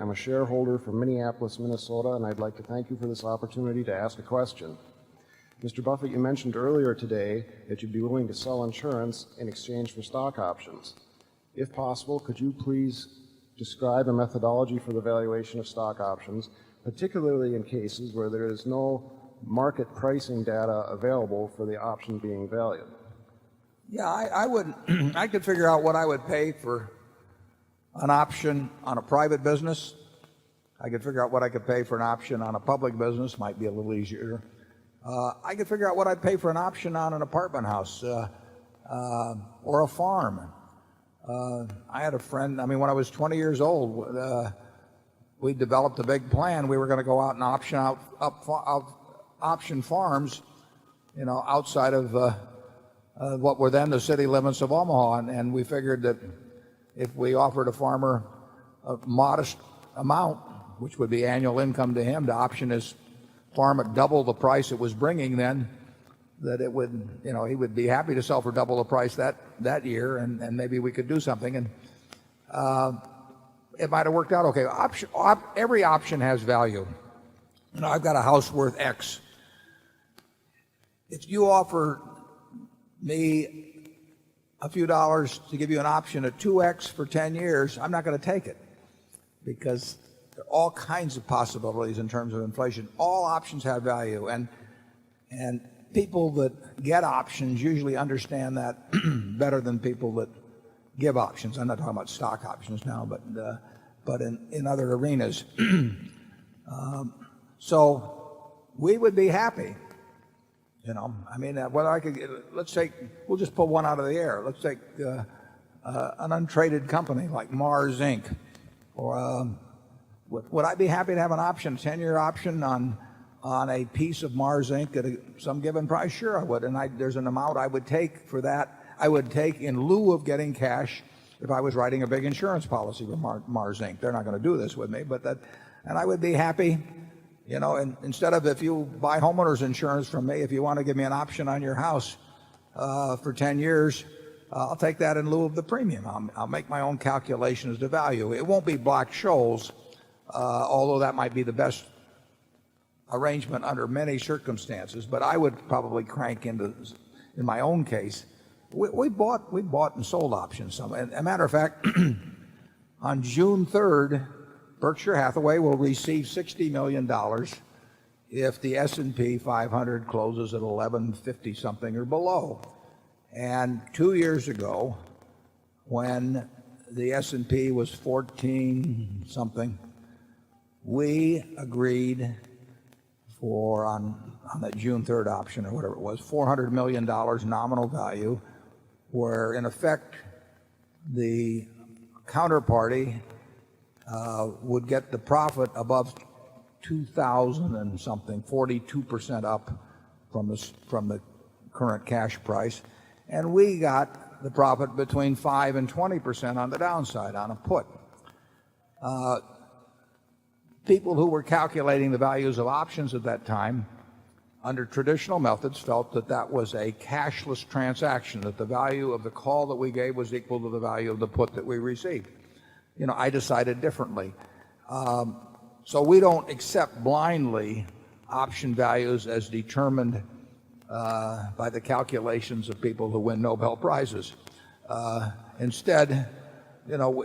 I'm a shareholder from Minneapolis, Minnesota, and I'd like to thank you for this opportunity to ask a question. Mr. Buffett, you mentioned earlier today that you'd be willing to sell insurance in exchange for stock options. If possible, could you please describe a methodology for the valuation of stock options, particularly in cases where there is no market pricing data available for the option being valued? Yeah, I could figure out what I would pay for an option on a private business. I could figure out what I could pay for an option on a public business, might be a little easier. I could figure out what I'd pay for an option on an apartment house or a farm. I had a friend, when I was 20 years old, we developed a big plan. We were going to go out and option farms, outside of what were then the city limits of Omaha. And we figured that if we offered a farmer a modest amount, which would be annual income to him, to option his farm at double the price it was bringing then, that it would, he would be happy to sell for double the price that year, and maybe we could do something. And it might have worked out okay. Every option has value. I've got a house worth X. If you offer me a few dollars to give you an option at 2X for 10 years, I'm not going to take it, because there are all kinds of possibilities in terms of inflation. All options have value, and people that get options usually understand that better than people that give options. I'm not talking about stock options now, but in other arenas. So we would be happy. Whether I could, let's take, we'll just pull one out of the air. Let's take an untraded company like Mars Inc. Or would I be happy to have an option, a 10-year option on a piece of Mars Inc. at some given price? Sure, I would. And there's an amount I would take for that. I would take in lieu of getting cash if I was writing a big insurance policy with Mars Inc. They're not going to do this with me, and I would be happy. And instead of, if you buy homeowners insurance from me, if you want to give me an option on your house for 10 years, I'll take that in lieu of the premium. I'll make my own calculations to value. It won't be Black-Scholes, although that might be the best arrangement under many circumstances. But I would probably crank in my own case. We bought and sold options. As a matter of fact, on June 3rd, Berkshire Hathaway will receive $60 million if the S&P 500 closes at 1150 something or below. And 2 years ago, when the S&P was 14 something, we agreed for, on that June 3rd option or whatever it was, $400 million nominal value, where in effect the counterparty would get the profit above 2,000 and something, 42% up from the current cash price, and we got the profit between 5 and 20% on the downside on a put. People who were calculating the values of options at that time under traditional methods felt that that was a cashless transaction, that the value of the call that we gave was equal to the value of the put that we received. I decided differently. So we don't accept blindly option values as determined by the calculations of people who win Nobel Prizes. Instead,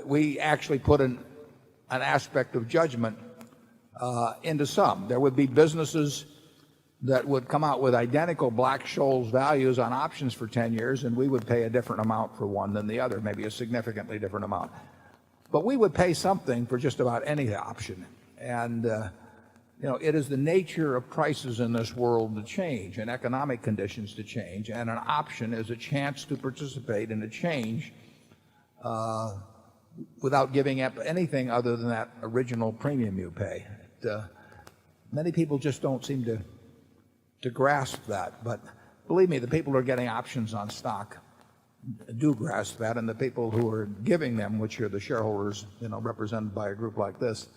we actually put an aspect of judgment into some. There would be businesses that would come out with identical Black-Scholes values on options for 10 years, and we would pay a different amount for one than the other, maybe a significantly different amount. But we would pay something for just about any option. And, it is the nature of prices in this world to change and economic conditions to change. And an option is a chance to participate in a change without giving up anything other than that original premium you pay. Many people just don't seem to grasp that. But believe me, the people who are getting options on stock do grasp that, and the people who are giving them, which are the shareholders, represented by a group like this,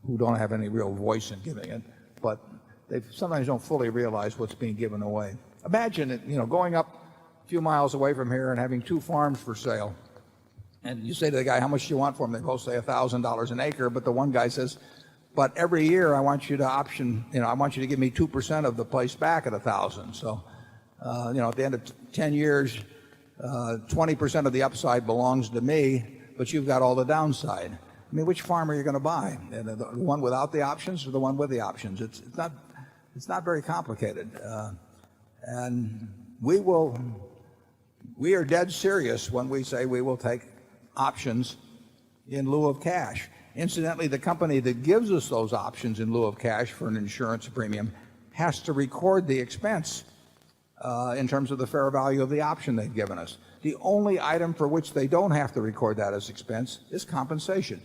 who don't have any real voice in giving it, but they sometimes don't fully realize what's being given away. Imagine it, going up a few miles away from here and having 2 farms for sale. And you say to the guy, how much do you want for them? They both say $1,000 an acre, but the one guy says, but every year I want you to I want you to give me 2% of the place back at 1,000. So, at the end of 10 years, 20% of the upside belongs to me, but you've got all the downside. I mean, which farm are you going to buy? The one without the options or the one with the options? It's not very complicated. And we are dead serious when we say we will take options in lieu of cash. Incidentally, the company that gives us those options in lieu of cash for an insurance premium has to record the expense in terms of the fair value of the option they've given us. The only item for which they don't have to record that as expense is compensation.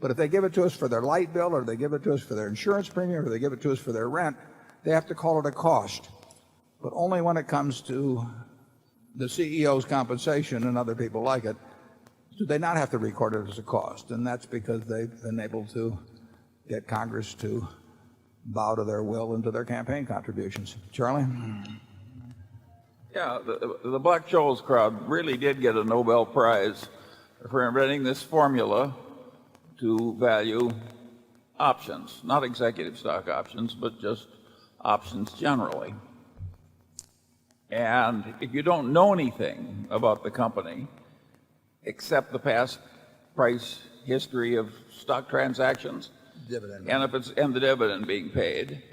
But if they give it to us for their light bill, or they give it to us for their insurance premium, or they give it to us for their rent, they have to call it a cost. But only when it comes to the CEO's compensation and other people like it do they not have to record it as a cost. And that's because they've been able to get Congress to bow to their will and to their campaign contributions. Charlie? Yeah, the Black-Scholes crowd really did get a Nobel Prize for inventing this formula to value options, not executive stock options, but just options generally. And if you don't know anything about the company except the past price history of stock transactions, and the dividend being paid,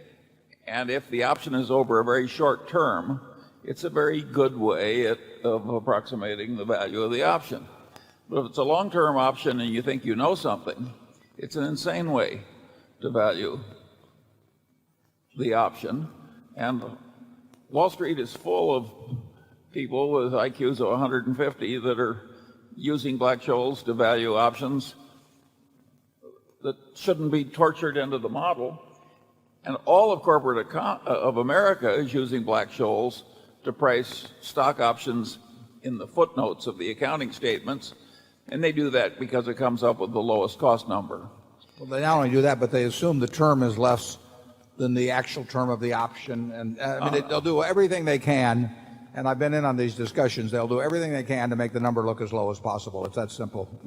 and if the option is over a very short term, it's a very good way of approximating the value of the option. But if it's a long-term option and you think you know something, it's an insane way to value the option. And Wall Street is full of people with IQs of 150 that are using Black-Scholes to value options that shouldn't be tortured into the model. And all of corporate of America is using Black-Scholes to price stock options in the footnotes of the accounting statements, and they do that because it comes up with the lowest cost number. Well, they not only do that, but they assume the term is less than the actual term of the option. And they'll do everything they can, and I've been in on these discussions, they'll do everything they can to make the number look as low as possible. It's that simple.